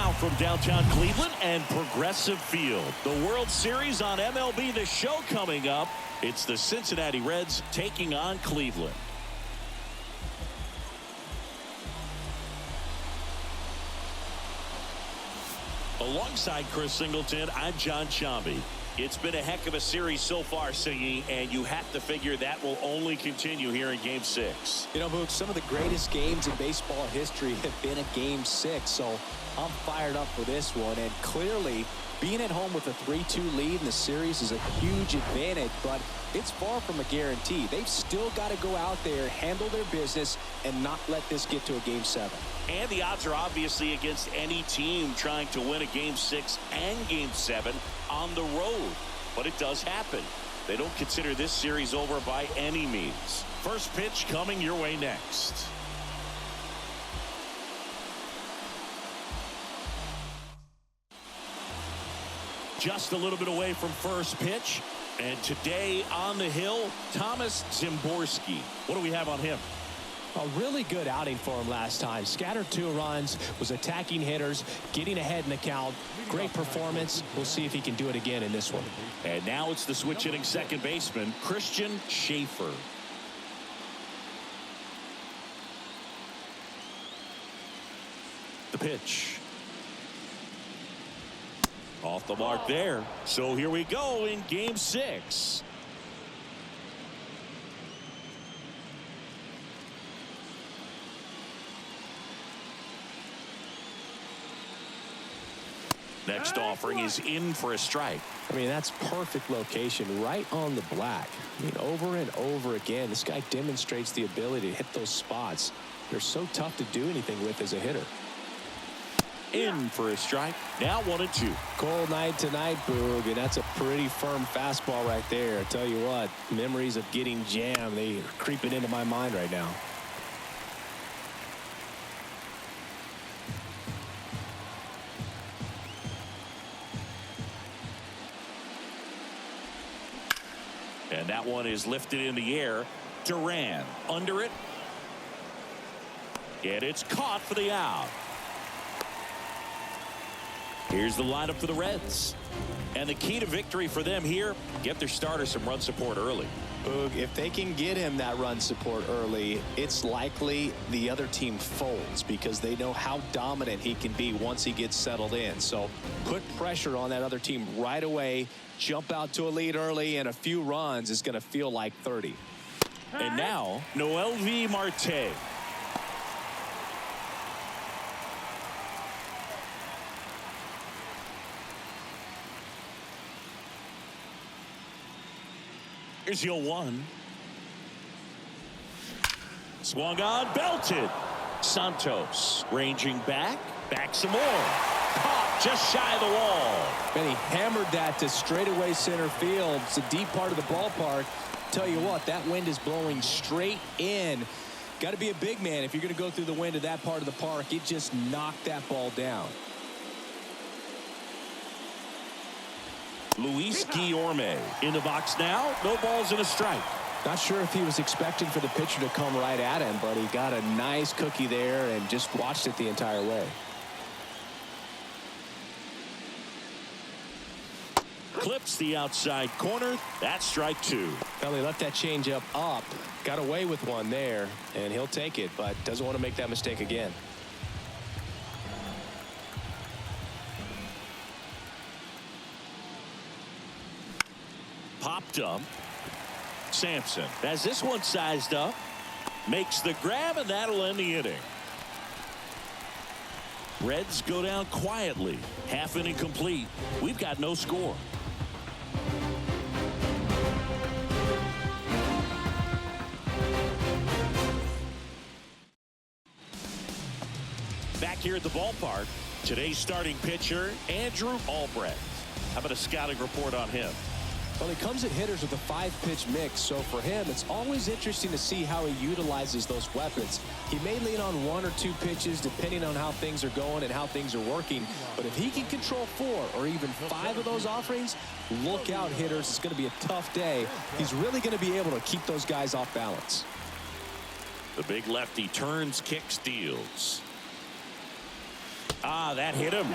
now from downtown Cleveland and Progressive Field. The World Series on MLB The Show coming up. It's the Cincinnati Reds taking on Cleveland. Alongside Chris Singleton, I'm John Sciambi. It's been a heck of a series so far, Singy, and you have to figure that will only continue here in Game 6. You know, Boog, some of the greatest games in baseball history have been a Game 6, so I'm fired up for this one. And clearly, being at home with a 3-2 lead in the series is a huge advantage, but it's far from a guarantee. They've still got to go out there, handle their business, and not let this get to a Game 7. And the odds are obviously against any team trying to win a Game 6 and Game 7 on the road. But it does happen. They don't consider this series over by any means. First pitch coming your way next. Just a little bit away from first pitch. And today on the hill, Thomas Szymborski. What do we have on him? A really good outing for him last time. Scattered 2 runs, was attacking hitters, getting ahead in the count. Great performance. We'll see if he can do it again in this one. And now it's the switch hitting second baseman, Christian Schaefer. The pitch. Off the mark there. So here we go in Game 6. Next offering is in for a strike. I mean, that's perfect location, right on the black. I mean, over and over again, this guy demonstrates the ability to hit those spots. They're so tough to do anything with as a hitter. In for a strike. Now 1-2. Cold night tonight, Boog, and that's a pretty firm fastball right there. I tell you what, memories of getting jammed, they are creeping into my mind right now. And that one is lifted in the air. Duran under it. And it's caught for the out. Here's the lineup for the Reds. And the key to victory for them here, get their starter some run support early. Boog, if they can get him that run support early, it's likely the other team folds because they know how dominant he can be once he gets settled in. So put pressure on that other team right away. Jump out to a lead early, and a few runs is going to feel like 30. And now, Noelvi Marte. Here's your 1. Swung on, belted. Santos ranging back some more. Caught just shy of the wall. And he hammered that to straightaway center field. It's a deep part of the ballpark. Tell you what, that wind is blowing straight in. Got to be a big man if you're going to go through the wind of that part of the park. It just knocked that ball down. Luis Guillorme in the box now. No balls and a strike. Not sure if he was expecting for the pitcher to come right at him, but he got a nice cookie there and just watched it the entire way. Clips the outside corner. That's strike 2. Well, he left that changeup up. Got away with one there, and he'll take it, but doesn't want to make that mistake again. Popped up. Sampson has this one sized up. Makes the grab, and that'll end the inning. Reds go down quietly. Half inning complete. We've got no score. Back here at the ballpark, today's starting pitcher, Andrew Albrecht. How about a scouting report on him? Well, he comes at hitters with a 5-pitch mix, so for him, it's always interesting to see how he utilizes those weapons. He may lean on 1 or 2 pitches depending on how things are going and how things are working, but if he can control 4 or even 5 of those offerings, look out, hitters. It's going to be a tough day. He's really going to be able to keep those guys off balance. The big lefty turns, kicks, deals. That hit him.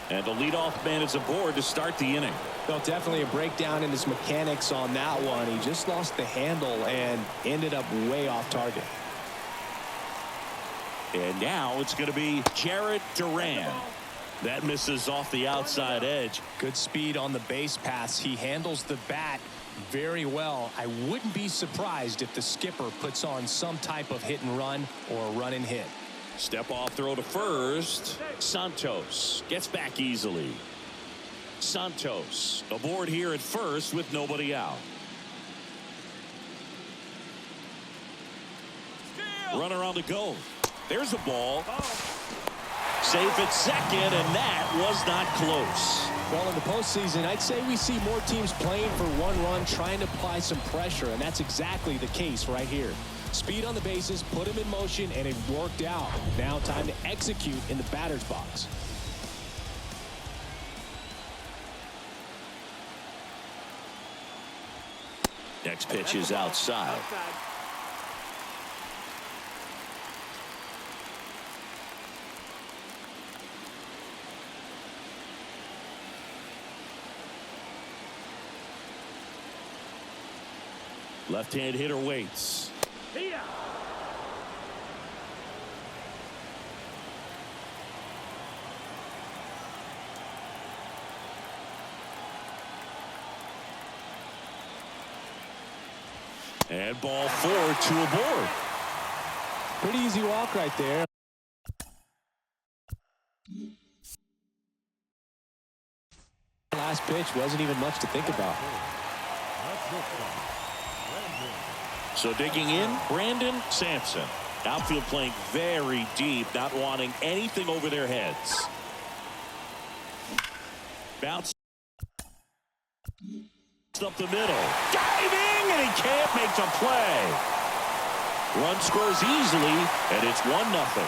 And the leadoff man is aboard to start the inning. Well, definitely a breakdown in his mechanics on that one. He just lost the handle and ended up way off target. And now it's going to be Jarren Duran. That misses off the outside edge. Good speed on the base pass. He handles the bat very well. I wouldn't be surprised if the skipper puts on some type of hit and run or a run and hit. Step off throw to first. Santos gets back easily. Santos aboard here at first with nobody out. Runner on the go. There's a ball. Safe at second, and that was not close. Well, in the postseason, I'd say we see more teams playing for one run, trying to apply some pressure, and that's exactly the case right here. Speed on the bases, put him in motion, and it worked out. Now time to execute in the batter's box. Next pitch is outside. Left-hand hitter waits. And ball 4, 2 aboard. Pretty easy walk right there. Last pitch wasn't even much to think about. So digging in, Brandon Sampson. Outfield playing very deep, not wanting anything over their heads. Bounce up the middle. Diving, and he can't make the play. Run scores easily, and it's 1-0.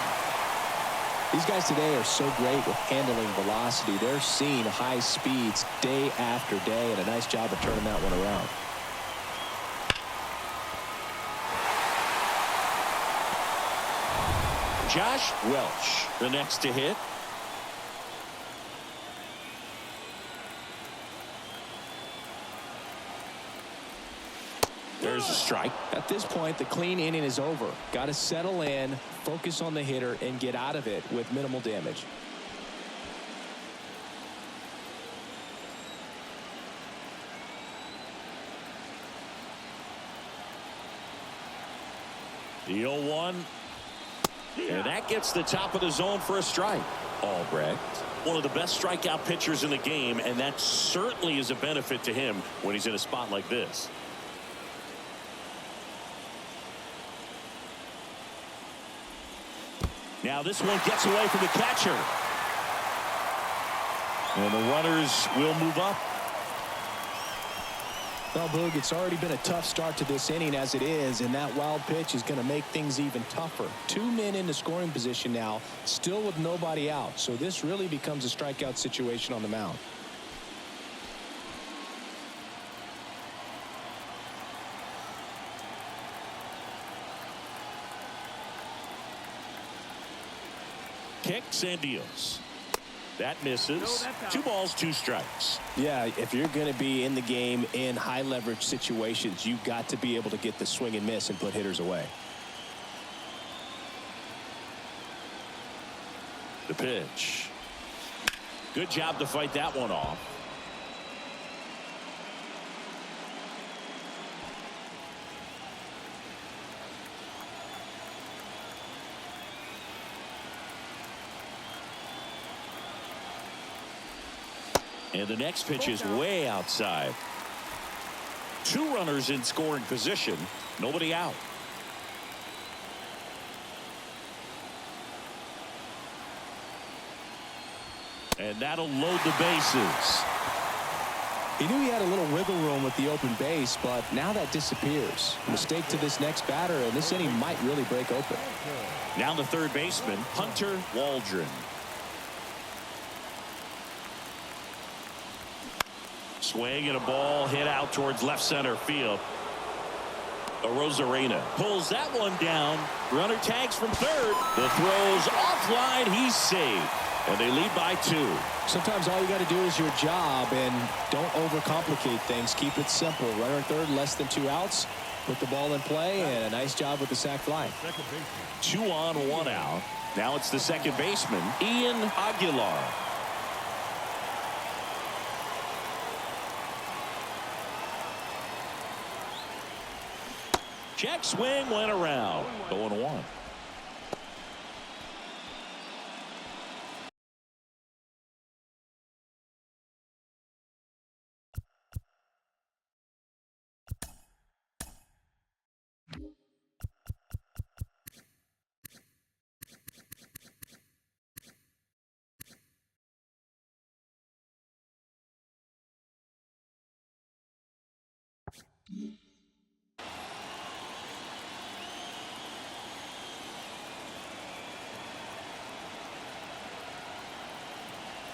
These guys today are so great with handling velocity. They're seeing high speeds day after day, and a nice job of turning that one around. Josh Welch, the next to hit. There's a strike. At this point, the clean inning is over. Got to settle in, focus on the hitter, and get out of it with minimal damage. The 0-1. And that gets the top of the zone for a strike. Albrecht, one of the best strikeout pitchers in the game, and that certainly is a benefit to him when he's in a spot like this. Now this one gets away from the catcher. And the runners will move up. Well, Boog, it's already been a tough start to this inning as it is, and that wild pitch is going to make things even tougher. 2 men in the scoring position now, still with nobody out. So this really becomes a strikeout situation on the mound. Kicks and deals. That misses. 2 balls, 2 strikes. Yeah, if you're going to be in the game in high leverage situations, you've got to be able to get the swing and miss and put hitters away. The pitch. Good job to fight that one off. And the next pitch is way outside. 2 runners in scoring position. Nobody out. And that'll load the bases. He knew he had a little wiggle room with the open base, but now that disappears. Mistake to this next batter, and this inning might really break open. Now the third baseman, Hunter Waldron. Swing and a ball hit out towards left center field. Arozarena pulls that one down. Runner tags from third. The throw's offline. He's safe. And they lead by 2. Sometimes all you got to do is your job and don't overcomplicate things. Keep it simple. Runner at third, less than 2 outs. Put the ball in play, and a nice job with the sac fly. 2 on, 1 out. Now it's the second baseman, Ian Aguilar. Check swing went around. 0-1.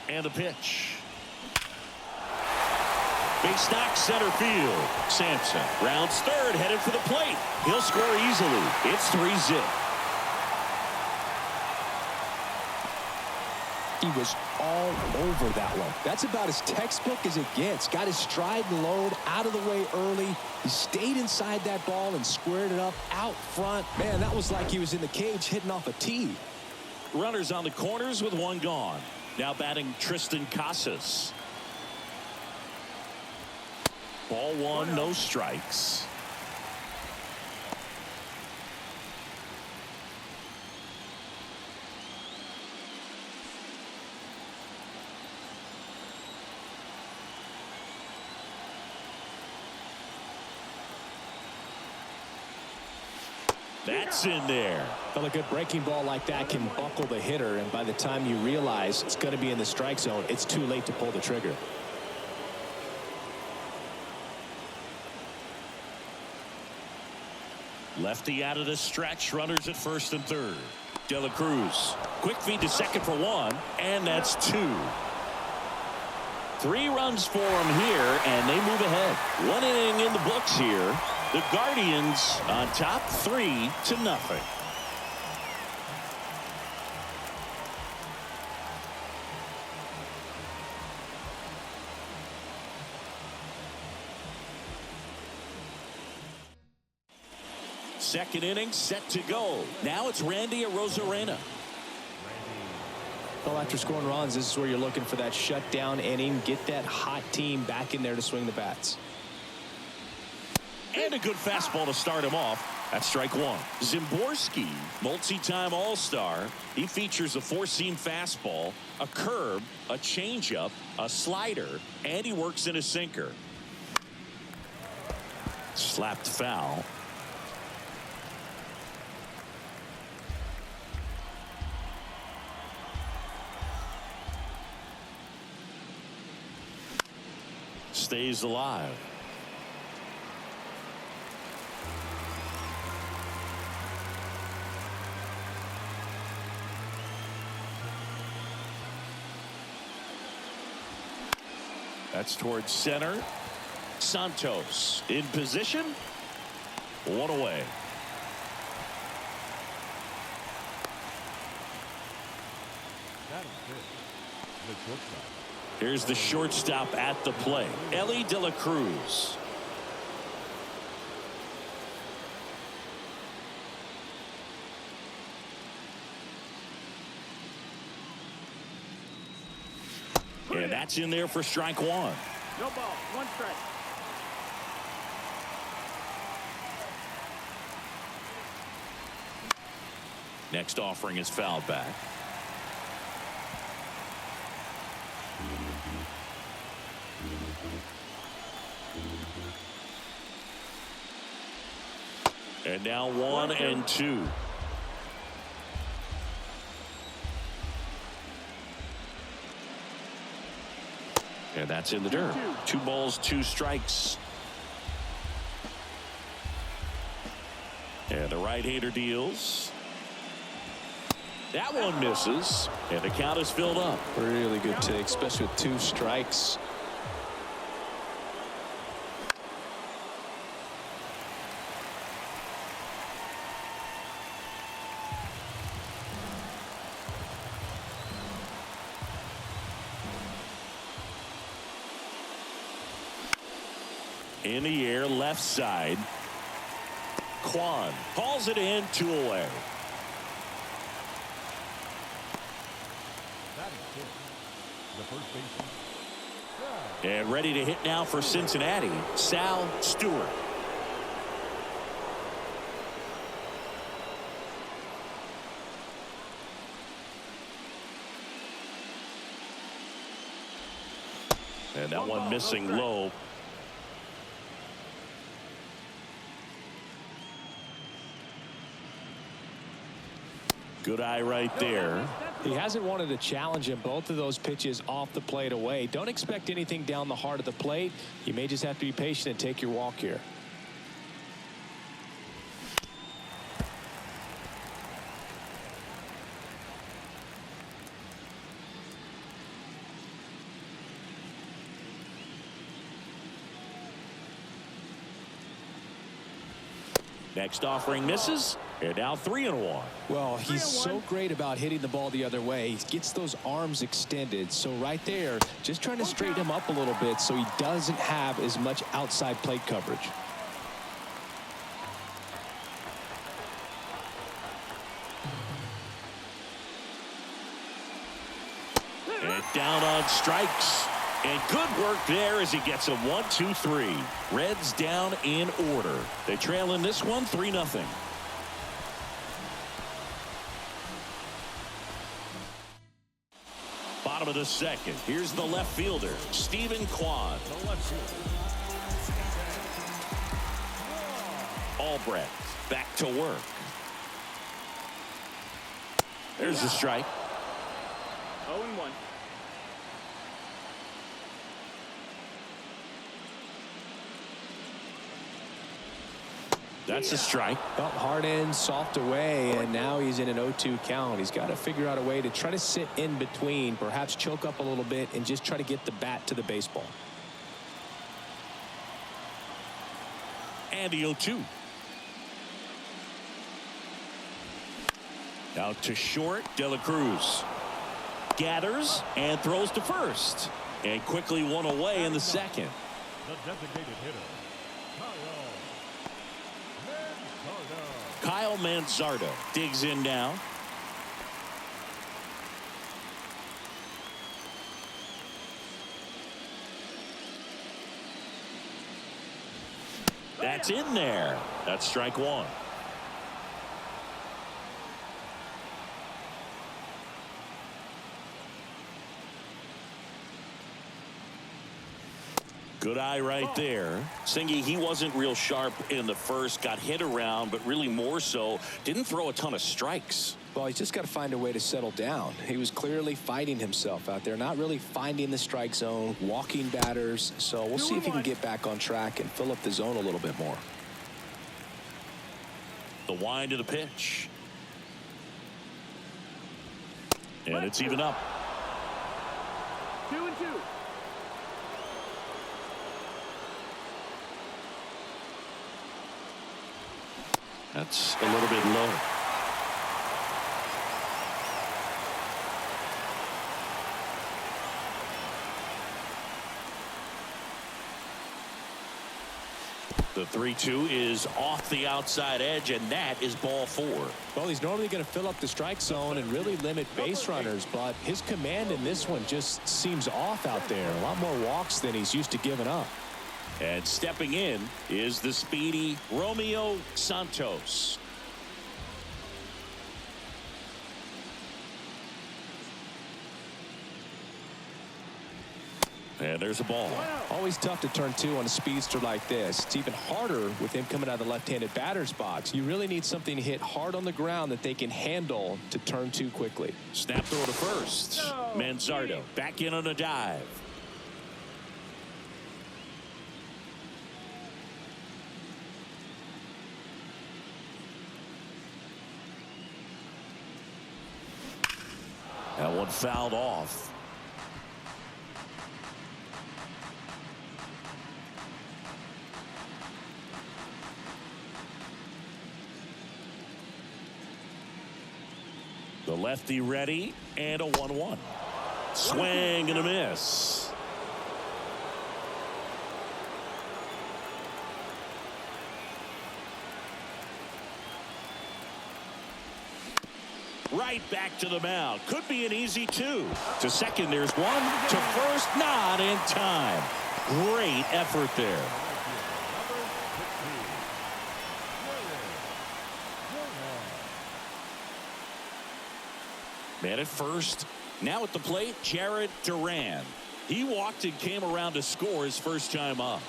And the pitch. Base knock center field. Sampson rounds third, headed for the plate. He'll score easily. It's 3-zip. He was all over that one. That's about as textbook as it gets. Got his stride and load out of the way early. He stayed inside that ball and squared it up out front. Man, that was like he was in the cage hitting off a tee. Runners on the corners with 1 gone. Now batting Tristan Casas. Ball 1, no strikes. That's in there. Well, a good breaking ball like that can buckle the hitter, and by the time you realize it's going to be in the strike zone, it's too late to pull the trigger. Lefty out of the stretch. Runners at first and third. De La Cruz. Quick feed to second for 1, and that's 2. 3 runs for him here, and they move ahead. 1 inning in the books here. The Guardians on top 3-0. Second inning set to go. Now it's Randy Arozarena. Well, after scoring runs, this is where you're looking for that shutdown inning. Get that hot team back in there to swing the bats. And a good fastball to start him off. That's strike 1. Zimborski, multi-time All-Star. He features a 4-seam fastball, a curve, a changeup, a slider, and he works in a sinker. Slapped foul. Stays alive. That's towards center. Santos in position. 1 away. Here's the shortstop at the plate, Elly De La Cruz. And that's in there for strike 1. No ball, 1 strike. Next offering is fouled back. And now 1-2. And that's in the dirt. 2 balls, 2 strikes. And the right-hander deals. That one misses. And the count is filled up. Really good take, especially with 2 strikes. In the air, left side. Kwan hauls it in, 2 away. The first baseman. And ready to hit now for Cincinnati, Sal Stewart. And that one missing low. Good eye right there. He hasn't wanted to challenge him. Both of those pitches off the plate away. Don't expect anything down the heart of the plate. You may just have to be patient and take your walk here. Next offering misses. And now 3-1. Well, he's so great about hitting the ball the other way. He gets those arms extended. So right there, just trying to straighten him up a little bit so he doesn't have as much outside plate coverage. And down on strikes. And good work there as he gets a 1-2-3. Reds down in order. They trail in this one 3-0. Bottom of the second. Here's the left fielder, Stephen Kwan. The left fielder. Albrecht back to work. There's the strike. 0-1. That's a strike. Well, hard in, soft away, and now he's in an 0-2 count. He's got to figure out a way to try to sit in between, perhaps choke up a little bit, and just try to get the bat to the baseball. And the 0-2. Out to short, De La Cruz gathers and throws to first. And quickly one away in the second. The designated hitter, Kyle Manzardo digs in now. That's in there. That's strike one. Good eye right there. Singy, he wasn't real sharp in the first, got hit around, but really more so, didn't throw a ton of strikes. Well, he's just got to find a way to settle down. He was clearly fighting himself out there, not really finding the strike zone, walking batters. So we'll see if he can get back on track and fill up the zone a little bit more. The wind of the pitch. And it's even up. 2-2. That's a little bit low. The 3-2 is off the outside edge, and that is ball 4. Well, he's normally going to fill up the strike zone and really limit base runners, but his command in this one just seems off out there. A lot more walks than he's used to giving up. And stepping in is the speedy Romeo Santos. And there's a ball. Always tough to turn 2 on a speedster like this. It's even harder with him coming out of the left-handed batter's box. You really need something to hit hard on the ground that they can handle to turn 2 quickly. Snap throw to first. Manzardo back in on a dive. That one fouled off. The lefty ready, and a 1-1. Swing and a miss. right back to the mound. Could be an easy 2. To second, there's 1. To first, not in time. Great effort there. Man at first. Now at the plate, Jarred Duran. He walked and came around to score his first time up.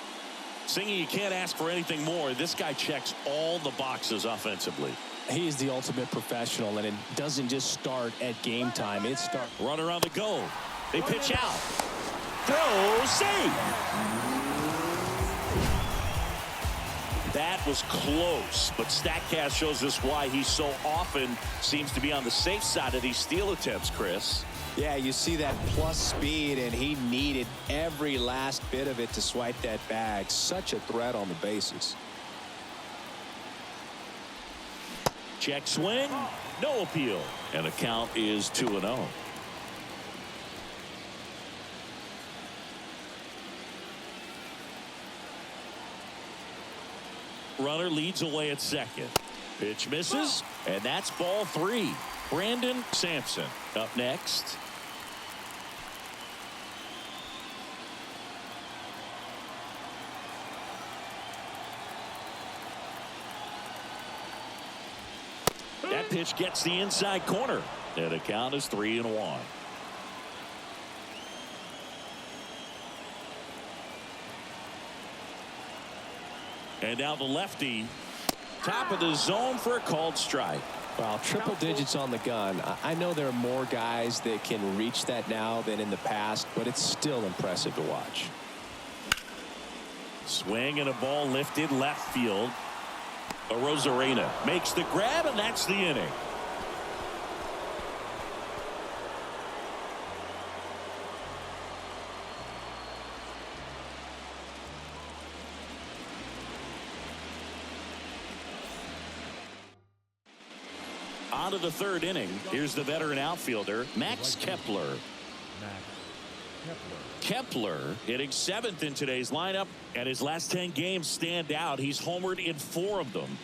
Singy, you can't ask for anything more. This guy checks all the boxes offensively. He's the ultimate professional, and it doesn't just start at game time. It starts. Runner on the go. They pitch out. Throw, save. That was close, but StatCast shows us why he so often seems to be on the safe side of these steal attempts, Chris. Yeah, you see that plus speed, and he needed every last bit of it to swipe that bag. Such a threat on the bases. Check swing, no appeal, and the count is 2-0. Runner leads away at second. Pitch misses, and that's ball 3. Brandon Sampson up next. That pitch gets the inside corner, and the count is 3-1. And now the lefty, top of the zone for a called strike. Well, triple digits on the gun. I know there are more guys that can reach that now than in the past, but it's still impressive to watch. Swing and a ball lifted left field. Arozarena makes the grab, and that's the inning. On to the 3rd inning. Here's the veteran outfielder, Max Kepler. Kepler hitting 7th in today's lineup, and his last 10 games stand out. He's homered in 4 of them.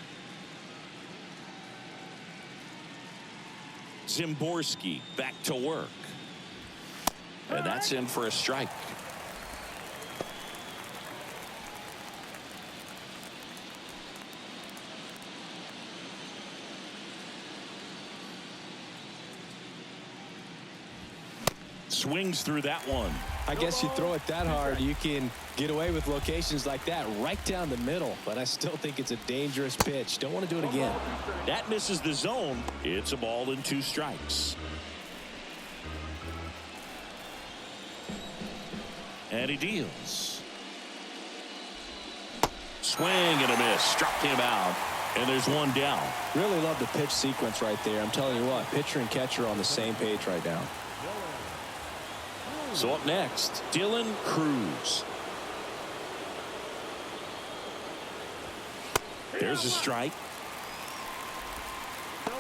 Zimborski back to work, and that's in for a strike. Swings through that one. I guess you throw it that hard, you can get away with locations like that right down the middle, but I still think it's a dangerous pitch. Don't want to do it again. That misses the zone. It's a ball and 2 strikes. And he deals. Swing and a miss. Struck him out. And there's 1 down. Really love the pitch sequence right there. I'm telling you what, pitcher and catcher are on the same page right now. So up next, Dylan Cruz. There's a strike. 0-1.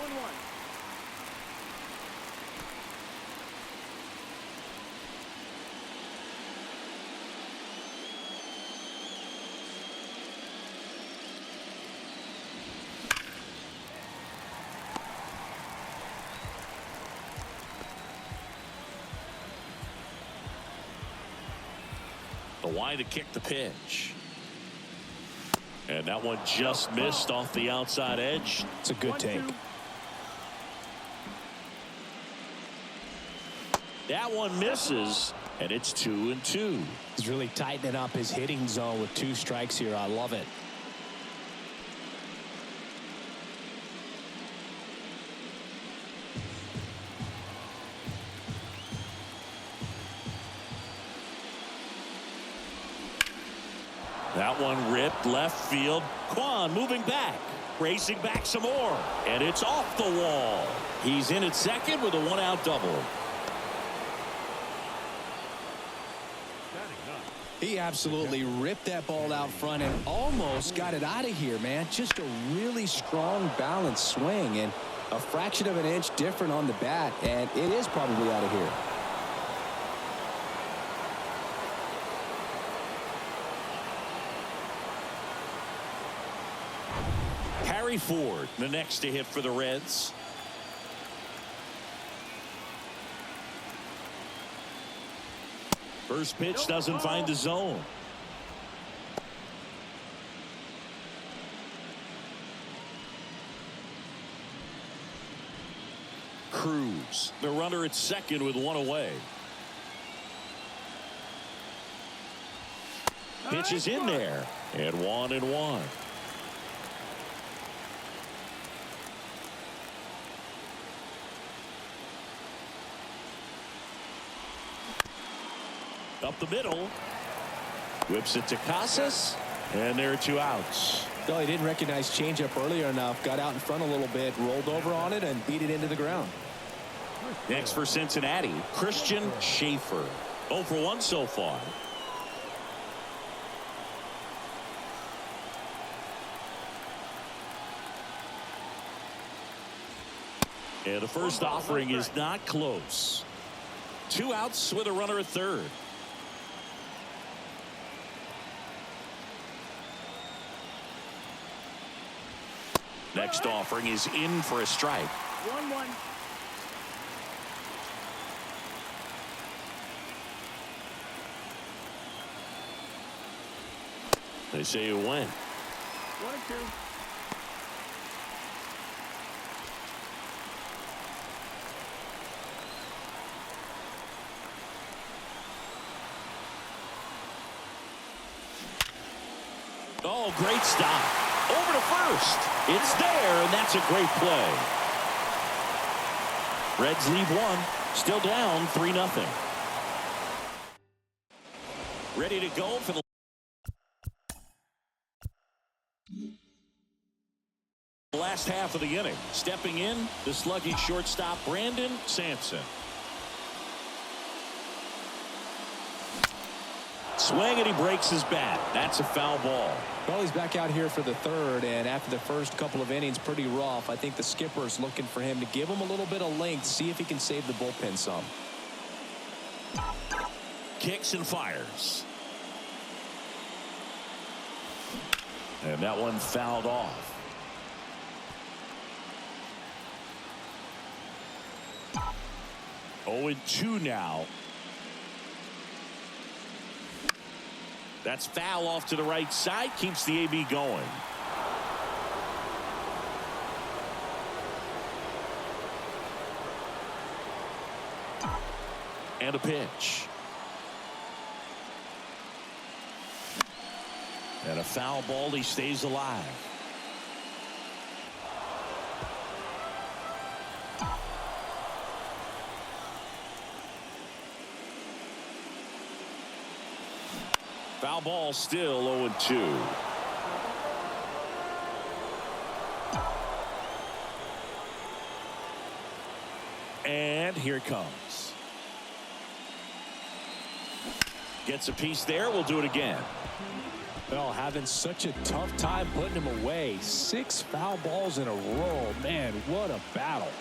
The wide to kick the pitch. And that one just missed off the outside edge. It's a good take. That one misses, and it's 2-2. He's really tightening up his hitting zone with 2 strikes here. I love it. That one ripped left field. Kwan moving back, racing back some more, and it's off the wall. He's in at second with a 1-out double. He absolutely ripped that ball out front and almost got it out of here, man. Just a really strong, balanced swing, and a fraction of an inch different on the bat, and it is probably out of here. Harry Ford, the next to hit for the Reds. First pitch doesn't find the zone. Cruz, the runner at second with one away. Pitch is in there, and 1-1. Up the middle. Whips it to Casas, and there are 2 outs. No, he didn't recognize changeup earlier enough. Got out in front a little bit, rolled over on it, and beat it into the ground. Next for Cincinnati, Christian Schaefer. 0 for 1 so far. And the first offering is not close. 2 outs with a runner at third. Next offering is in for a strike. 1-1. They say it went. 1-2. Oh, great stop. Over to first. It's there, and that's a great play. Reds lead 1. Still down 3-0. Ready to go for the last half of the inning. Stepping in, the sluggy shortstop, Brandon Sampson. Swing, and he breaks his bat. That's a foul ball. Well, he's back out here for the third, and after the first couple of innings, pretty rough. I think the skipper is looking for him to give him a little bit of length, see if he can save the bullpen some. Kicks and fires. And that one fouled off. Oh, 0-2 now. That's foul off to the right side. Keeps the AB going. And a pitch. And a foul ball. He stays alive. Foul ball, still 0-2. And here it comes. Gets a piece there. We'll do it again. Well, having such a tough time putting him away. 6 foul balls in a row. Man, what a battle.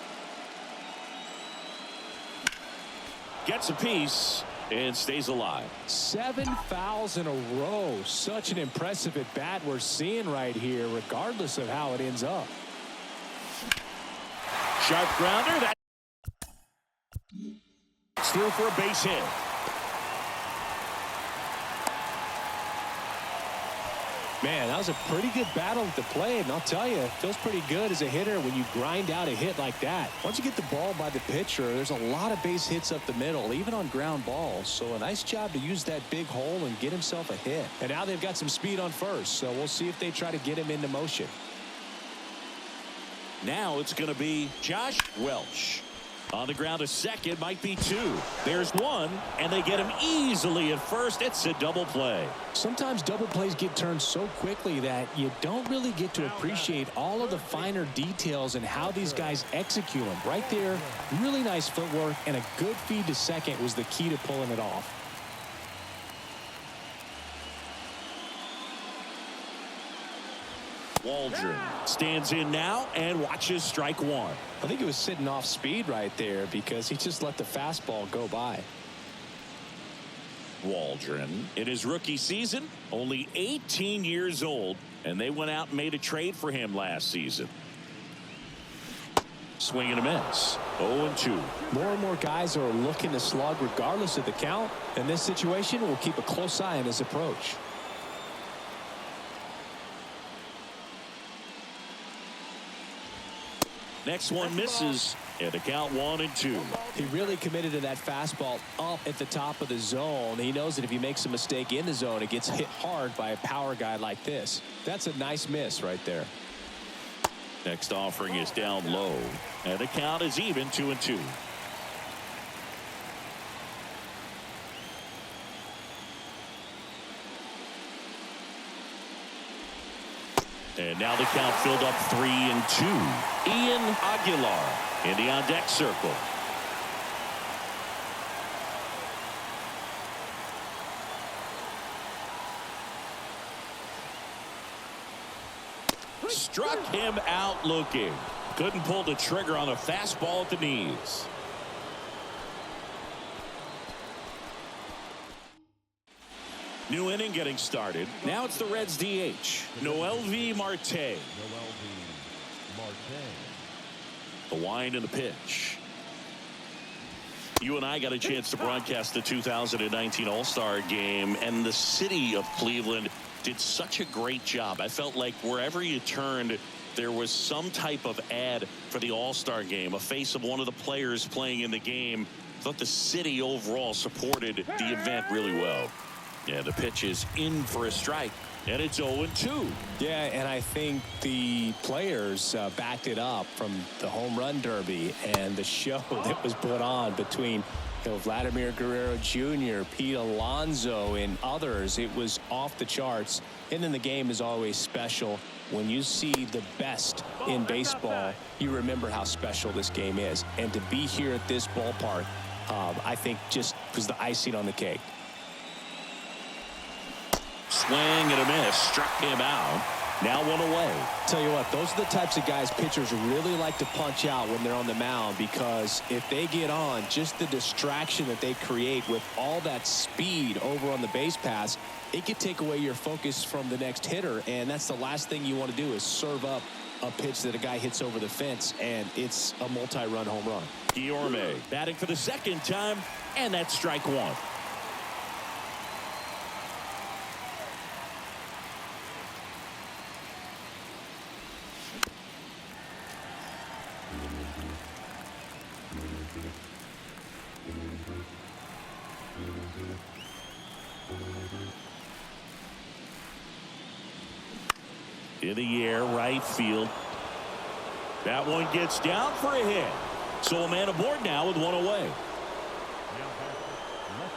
Gets a piece and stays alive. 7 fouls in a row. Such an impressive at bat we're seeing right here, regardless of how it ends up. Sharp grounder. That's through for a base hit. Man, that was a pretty good battle at the plate, and I'll tell you, it feels pretty good as a hitter when you grind out a hit like that. Once you get the ball by the pitcher, there's a lot of base hits up the middle, even on ground balls. So a nice job to use that big hole and get himself a hit. And now they've got some speed on first, so we'll see if they try to get him into motion. Now it's going to be Josh Welch. On the ground, a second, might be 2. There's 1, and they get him easily at first. It's a double play. Sometimes double plays get turned so quickly that you don't really get to appreciate all of the finer details and how these guys execute them. Right there, really nice footwork, and a good feed to second was the key to pulling it off. Waldron stands in now and watches strike 1. I think he was sitting off speed right there because he just let the fastball go by. Waldron, in his rookie season, only 18 years old, and they went out and made a trade for him last season. swing and a miss. 0-2. More and more guys are looking to slug regardless of the count. In this situation, we'll keep a close eye on his approach. Next one misses, and the count 1-2. He really committed to that fastball up at the top of the zone. He knows that if he makes a mistake in the zone, it gets hit hard by a power guy like this. That's a nice miss right there. Next offering is down low, and the count is even 2-2. And now the count filled up 3-2. Ian Aguilar in the on-deck circle. Struck him out looking. Couldn't pull the trigger on a fastball at the knees. New inning getting started. Now it's the Reds DH, Noelvi Marte. Noelvi Marte. The wind and the pitch. You and I got a chance to broadcast the 2019 All-Star game, and the city of Cleveland did such a great job. I felt like wherever you turned, there was some type of ad for the All-Star game, a face of one of the players playing in the game. I thought the city overall supported the event really well. Yeah, the pitch is in for a strike, and it's 0-2. Yeah, and I think the players backed it up from the home run derby and the show that was put on between Vladimir Guerrero Jr., Pete Alonso, and others. It was off the charts. And then the game is always special. When you see the best in baseball, you remember how special this game is. And to be here at this ballpark, I think just was the icing on the cake. Swing and a miss. Struck him out. Now one away. Tell you what, those are the types of guys pitchers really like to punch out when they're on the mound, because if they get on, just the distraction that they create with all that speed over on the base pass, it could take away your focus from the next hitter, and that's the last thing you want to do is serve up a pitch that a guy hits over the fence, and it's a multi-run home run. Guillorme batting for the second time, and that's strike one. In the air, right field. That one gets down for a hit. So a man aboard now with one away. Now back left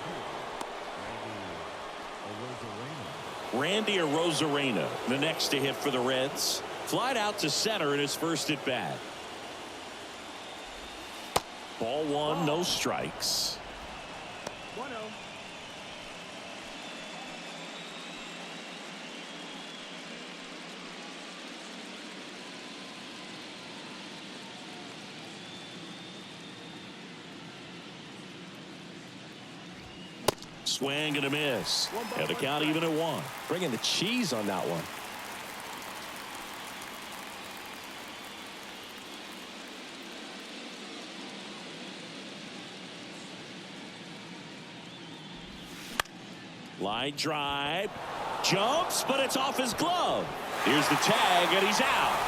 field. Randy Arozarena, the next to hit for the Reds. Flied out to center in his first at bat. Ball one, no strikes. 1-0. Swing and a miss. And the count even at one. Bringing the cheese on that one. Line drive. Jumps, but it's off his glove. Here's the tag, and he's out.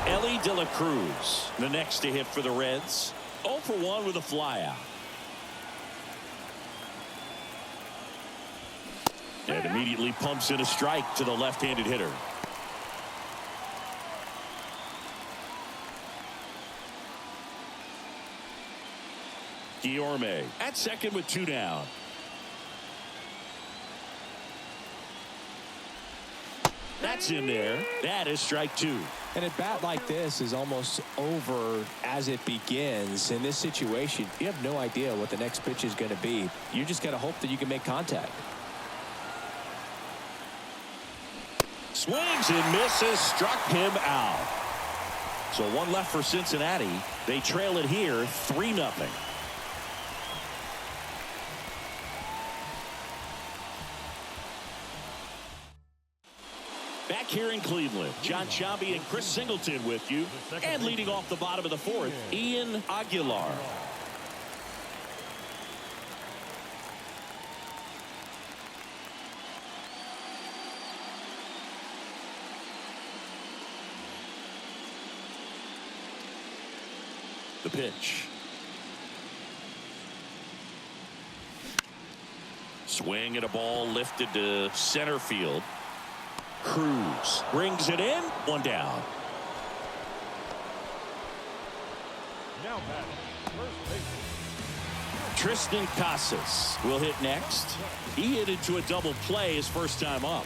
Elly De La Cruz, the next to hit for the Reds. 0 for 1 with a flyout. And immediately pumps in a strike to the left-handed hitter. Guillorme at second with 2 down. That's in there. That is strike 2. And a bat like this is almost over as it begins. In this situation, you have no idea what the next pitch is going to be. You just got to hope that you can make contact. Swings and misses. Struck him out. So one left for Cincinnati. They trail it here 3-0. Back here in Cleveland, John Sciambi and Chris Singleton with you. And leading off the bottom of the fourth, Ian Aguilar. The pitch. Swing at a ball lifted to center field. Cruz brings it in. One down. Now batting, first baseman. Tristan Casas will hit next. He hit into a double play his first time up.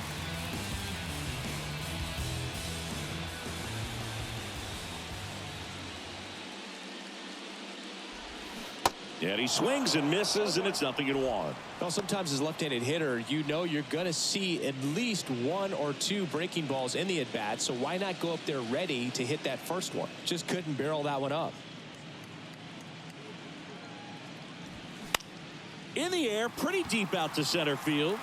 And he swings and misses, and it's 0-1. Well, sometimes as a left-handed hitter, you know you're going to see at least one or two breaking balls in the at-bat, so why not go up there ready to hit that first one? Just couldn't barrel that one up. In the air, pretty deep out to center field.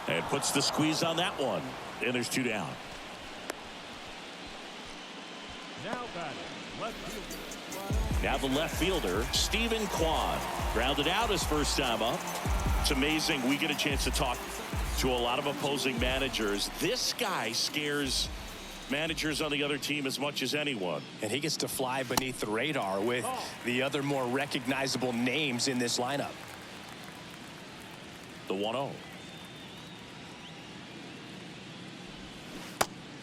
And puts the squeeze on that one. And there's 2 down. Now batting, left fielder. Now the left fielder, Stephen Kwan. Grounded out his first time up. It's amazing. We get a chance to talk to a lot of opposing managers. This guy scares managers on the other team as much as anyone. And he gets to fly beneath the radar with the other more recognizable names in this lineup. The 1-0.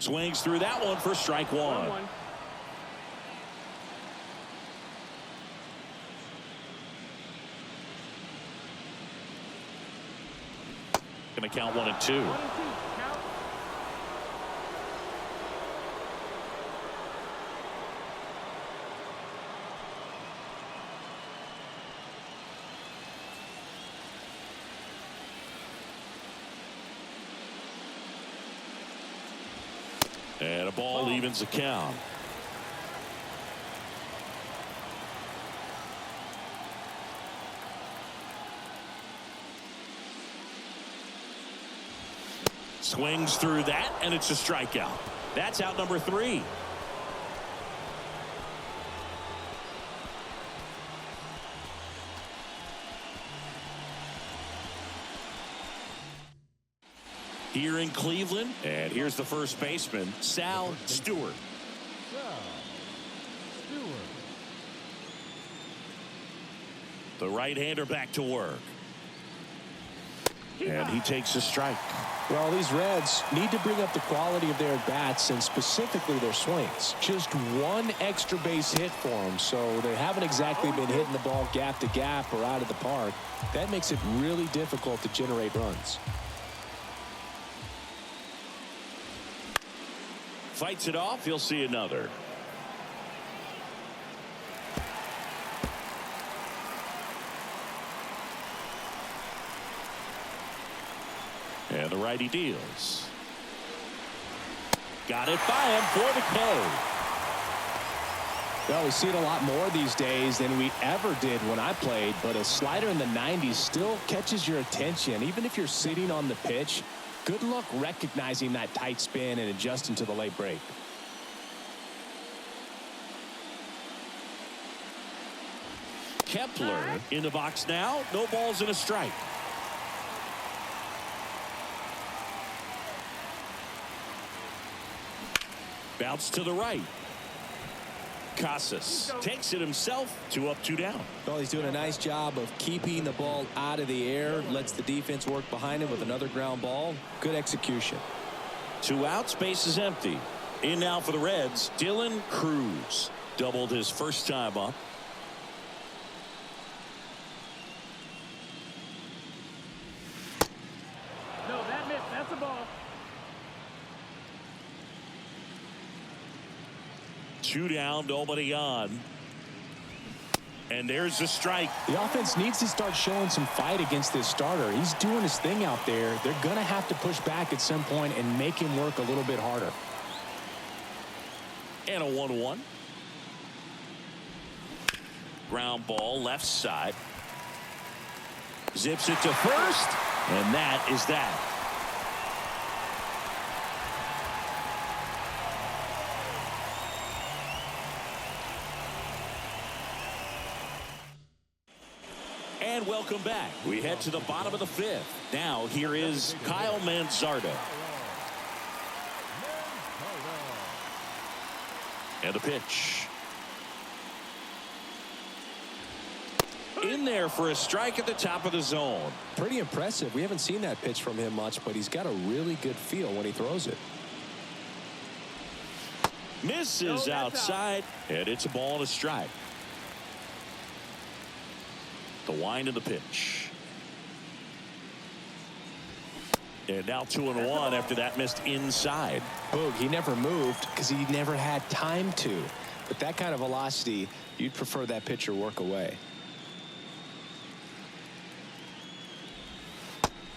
Swings through that one for strike one. 1-1. Going to count 1 and 2. 1 and 2. Count. And a ball evens the count. Swings through that, and it's a strikeout. That's out number 3. Here in Cleveland, and here's the first baseman, Sal Stewart. Stewart. The right-hander back to work. And he takes a strike. Well, these Reds need to bring up the quality of their bats and specifically their swings. Just one extra base hit for them, so they haven't exactly been hitting the ball gap to gap or out of the park. That makes it really difficult to generate runs. Fights it off. He'll see another. And the righty deals. Got it by him for the K. Well, we see it a lot more these days than we ever did when I played, but a slider in the 90s still catches your attention. Even if you're sitting on the pitch, good luck recognizing that tight spin and adjusting to the late break. Kepler in the box now. No balls and a strike. Bounce to the right. Casas takes it himself. 2 up, 2 down. Well, he's doing a nice job of keeping the ball out of the air. Lets the defense work behind him with another ground ball. Good execution. 2 outs, base is empty. In now for the Reds, Dylan Cruz. Doubled his first time up. No, that missed. That's a ball. 2 down, nobody on. And there's the strike. The offense needs to start showing some fight against this starter. He's doing his thing out there. They're going to have to push back at some point and make him work a little bit harder. And a 1-1. Ground ball left side. Zips it to first. And that is that. And welcome back. We head to the bottom of the fifth. Now here is Kyle Manzardo. And the pitch. In there for a strike at the top of the zone. Pretty impressive. We haven't seen that pitch from him much, but he's got a really good feel when he throws it. Misses outside, and it's a ball and a strike. The wind of the pitch. And now 2-1 after that missed inside. Boog, he never moved because he never had time to. With that kind of velocity, you'd prefer that pitcher work away.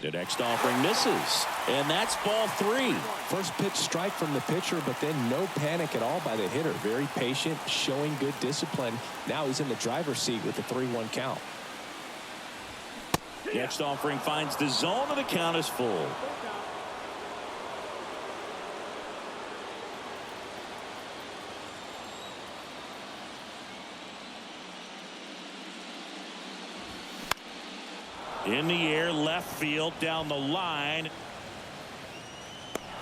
The next offering misses, and that's ball 3. First pitch strike from the pitcher, but then no panic at all by the hitter. Very patient, showing good discipline. Now he's in the driver's seat with the 3-1 count. Next offering finds the zone, and the count is full. In the air, left field, down the line.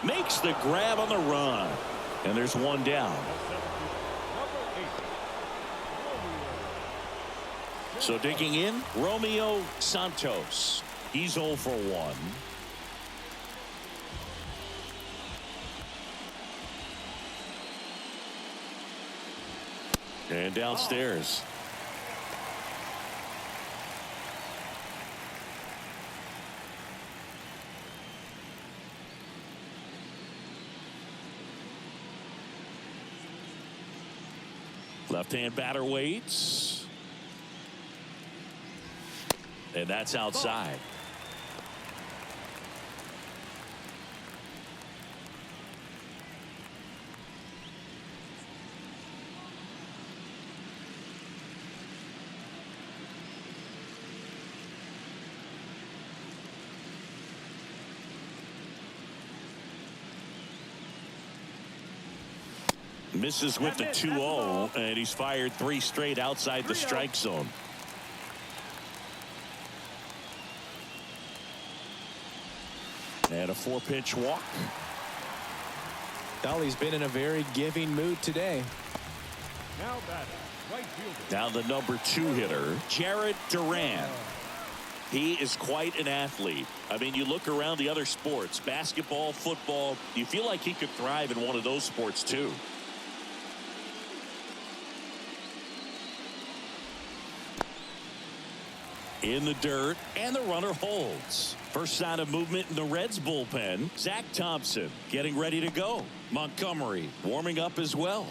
Makes the grab on the run. And there's one down. So digging in, Romeo Santos. He's 0 for 1. And downstairs. Left-hand batter waits. And that's outside. Misses with the 2-0, and he's fired 3 straight outside the strike zone. And a 4-pitch walk. Dolly's been in a very giving mood today. Now batting, right fielder. Now the number 2 hitter, Jarred Duran. He is quite an athlete. I mean, you look around the other sports, basketball, football, you feel like he could thrive in one of those sports too. In the dirt, and the runner holds. First sign of movement in the Reds bullpen. Zach Thompson getting ready to go. Montgomery warming up as well.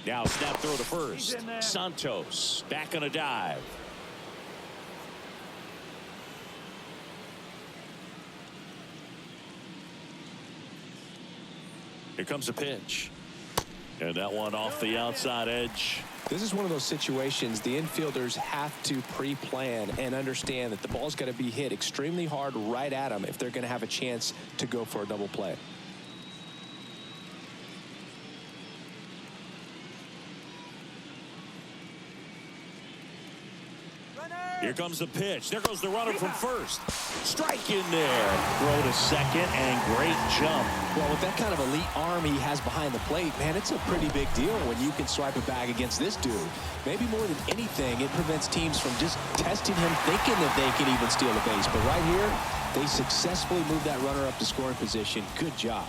Now snap throw to first. Santos back on a dive. Here comes a pitch. And that one off the outside edge. This is one of those situations the infielders have to pre-plan and understand that the ball's got to be hit extremely hard right at them if they're going to have a chance to go for a double play. Here comes the pitch. There goes the runner from first. Strike in there. Throw to second, and great jump. Well, with that kind of elite arm he has behind the plate, man, it's a pretty big deal when you can swipe a bag against this dude. Maybe more than anything, it prevents teams from just testing him, thinking that they can even steal a base. But right here, they successfully moved that runner up to scoring position. Good job.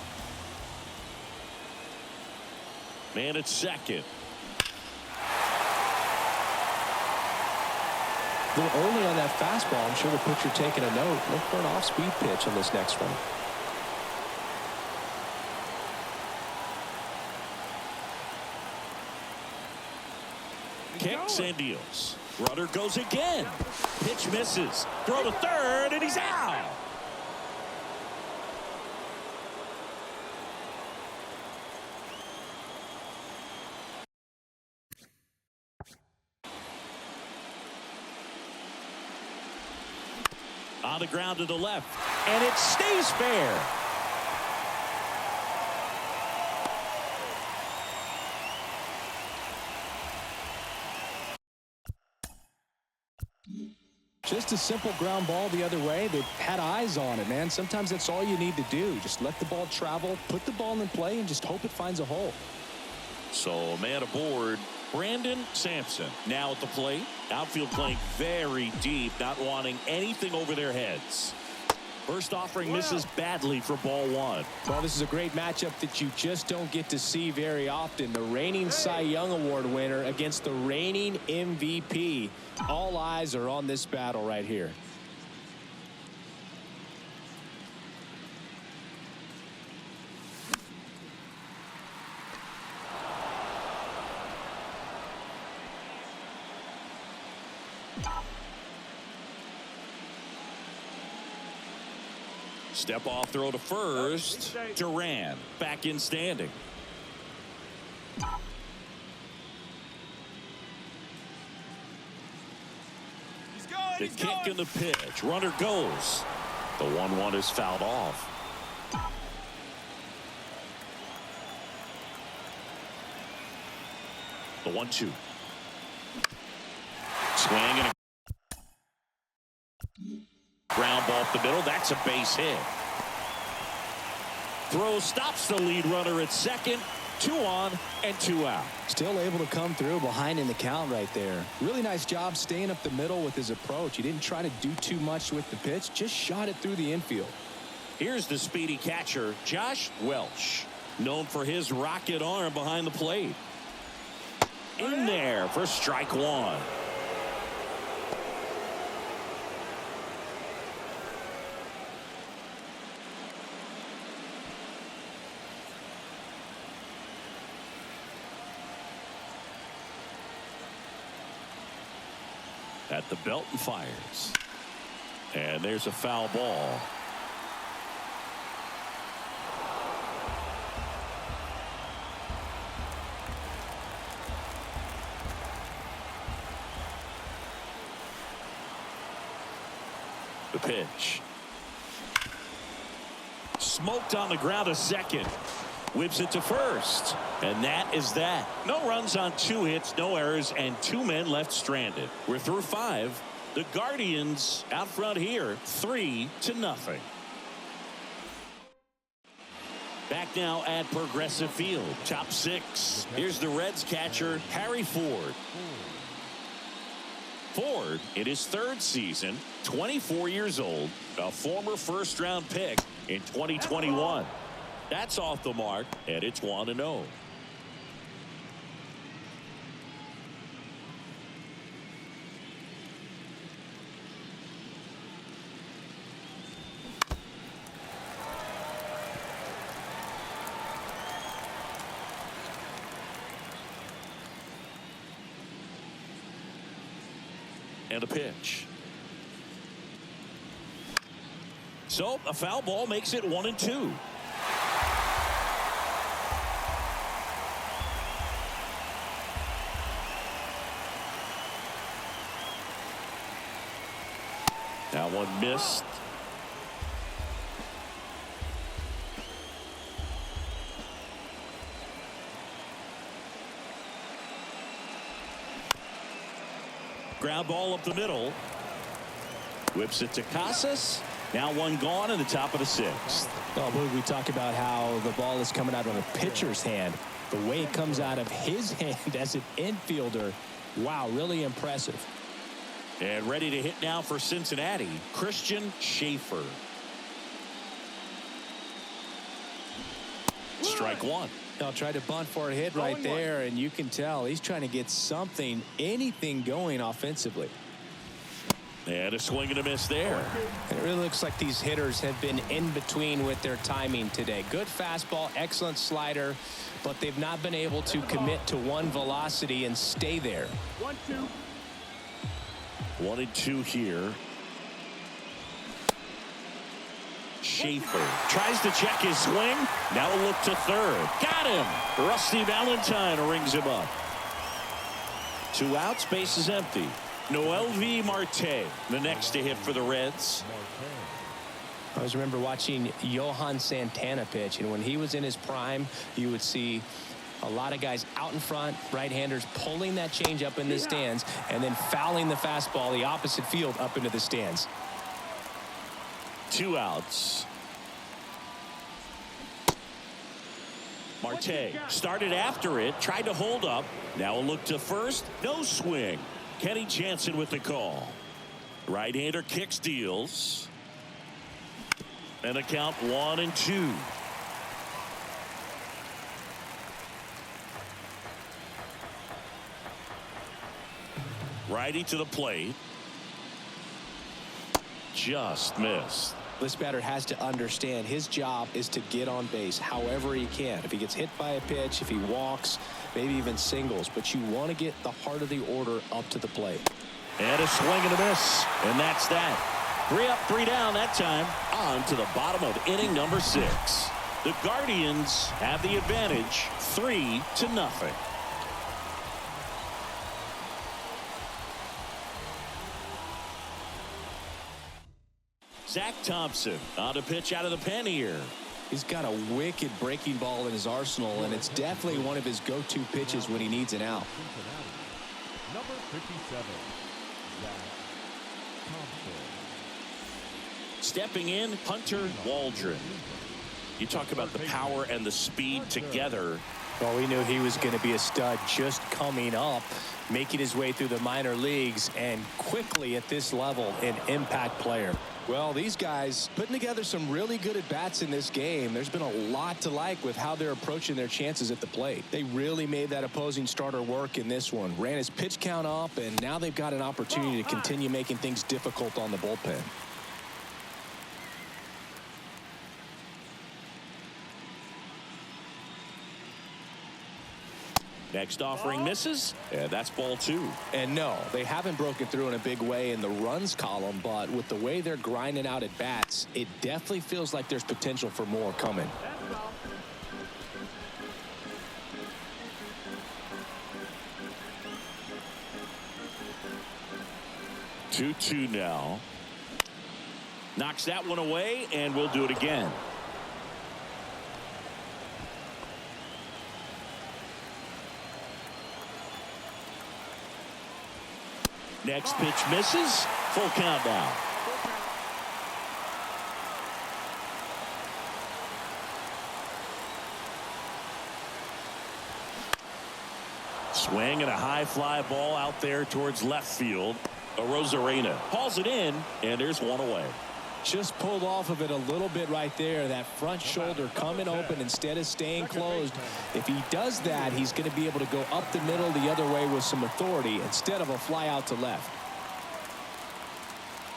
Man at second. A little early on that fastball. I'm sure the pitcher taking a note. Look for an off-speed pitch on this next one. Kicks and deals. Runner goes again. Pitch misses. Throw to third, and he's out. On the ground to the left, and it stays fair. Just a simple ground ball the other way. They've had eyes on it, man. Sometimes that's all you need to do. Just let the ball travel, put the ball in play, and just hope it finds a hole. So a man aboard, Brandon Sampson. Now at the plate. Outfield playing very deep, not wanting anything over their heads. First offering misses badly for ball one. Well, this is a great matchup that you just don't get to see very often. The reigning Cy Young Award winner against the reigning MVP. All eyes are on this battle right here. Step off throw to first. Duran back in standing. The kick and the pitch. Runner goes. The 1-1 is fouled off. The 1-2. Swing and a ground ball up the middle. That's a base hit. Throw stops the lead runner at second. 2 on and 2 out. Still able to come through behind in the count right there. Really nice job staying up the middle with his approach. He didn't try to do too much with the pitch, just shot it through the infield. Here's the speedy catcher, Josh Welch, known for his rocket arm behind the plate. In there for strike one. At the belt and fires. And there's a foul ball. The pitch. Smoked on the ground a second. Whips it to first. And that is that. No runs on 2 hits, no errors, and 2 men left stranded. We're through 5. The Guardians out front here, 3-0. Back now at Progressive Field. Top 6. Here's the Reds catcher, Harry Ford. Ford, in his 3rd season, 24 years old, a former first-round pick in 2021. That's off the mark, and it's 1-0. And a pitch. So a foul ball makes it 1-2. That one missed. Ground ball up the middle. Whips it to Casas. Now one gone in the top of the 6th. Oh, we talk about how the ball is coming out of a pitcher's hand. The way it comes out of his hand as an infielder. Wow, really impressive. And ready to hit now for Cincinnati, Christian Schaefer. Strike one. They'll try to bunt for a hit right there, and you can tell he's trying to get something, anything going offensively. And a swing and a miss there. And it really looks like these hitters have been in between with their timing today. Good fastball, excellent slider, but they've not been able to commit to one velocity and stay there. 1-2. 1-2 here. Schaefer tries to check his swing. Now a look to third. Got him. Rusty Valentine rings him up. 2 outs, base is empty. Noelvi Marte, the next to hit for the Reds. I always remember watching Johan Santana pitch, and when he was in his prime, you would see a lot of guys out in front, right-handers pulling that change up in the stands and then fouling the fastball the opposite field up into the stands. 2 outs. Marte started after it, tried to hold up. Now a look to first. No swing. Kenny Jansen with the call. Right-hander kicks, deals. And a count 1-2. Righty to the plate. Just missed. This batter has to understand his job is to get on base however he can. If he gets hit by a pitch, if he walks, maybe even singles, but you want to get the heart of the order up to the plate. And a swing and a miss, and that's that. 3 up, 3 down that time. On to the bottom of inning number 6. The Guardians have the advantage, 3-0. Zach Thompson on a pitch out of the pen here. He's got a wicked breaking ball in his arsenal, and it's definitely one of his go-to pitches when he needs an out. Number 57, Zach Thompson. Stepping in, Hunter Waldron. You talk about the power and the speed together. Well, we knew he was going to be a stud just coming up, making his way through the minor leagues, and quickly at this level, an impact player. Well, these guys putting together some really good at-bats in this game. There's been a lot to like with how they're approaching their chances at the plate. They really made that opposing starter work in this one. Ran his pitch count up, and now they've got an opportunity to continue making things difficult on the bullpen. Next offering misses, and that's ball 2. And no, they haven't broken through in a big way in the runs column, but with the way they're grinding out at bats, it definitely feels like there's potential for more coming. 2-2 now. Knocks that one away, and we'll do it again. Next pitch misses. Full count now. Swing and a high fly ball out there towards left field. Arozarena hauls it in, and there's one away. Just pulled off of it a little bit right there. That front shoulder coming open instead of staying closed. If he does that, he's going to be able to go up the middle the other way with some authority instead of a fly out to left.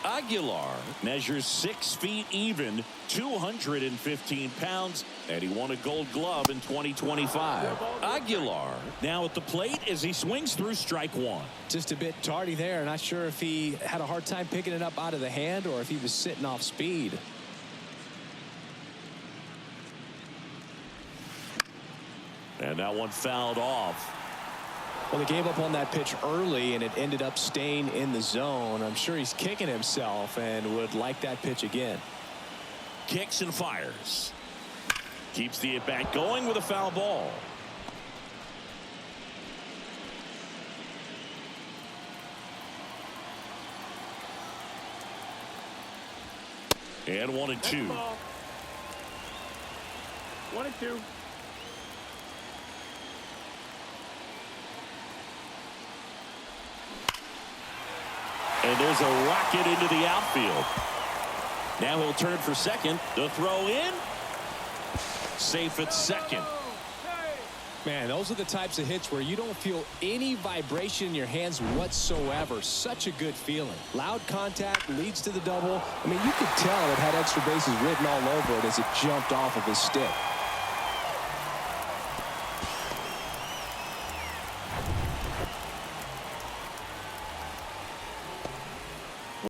Aguilar measures 6 feet even, 215 pounds, and he won a Gold Glove in 2025. Aguilar now at the plate as he swings through strike 1. Just a bit tardy there. Not sure if he had a hard time picking it up out of the hand or if he was sitting off speed. And that one fouled off. Well, they gave up on that pitch early, and it ended up staying in the zone. I'm sure he's kicking himself and would like that pitch again. Kicks and fires. Keeps the at-bat going with a foul ball. And 1-2. 1-2. And there's a rocket into the outfield. Now he'll turn for second. The throw in. Safe at second. Man, those are the types of hits where you don't feel any vibration in your hands whatsoever. Such a good feeling. Loud contact leads to the double. I mean, you could tell it had extra bases written all over it as it jumped off of his stick.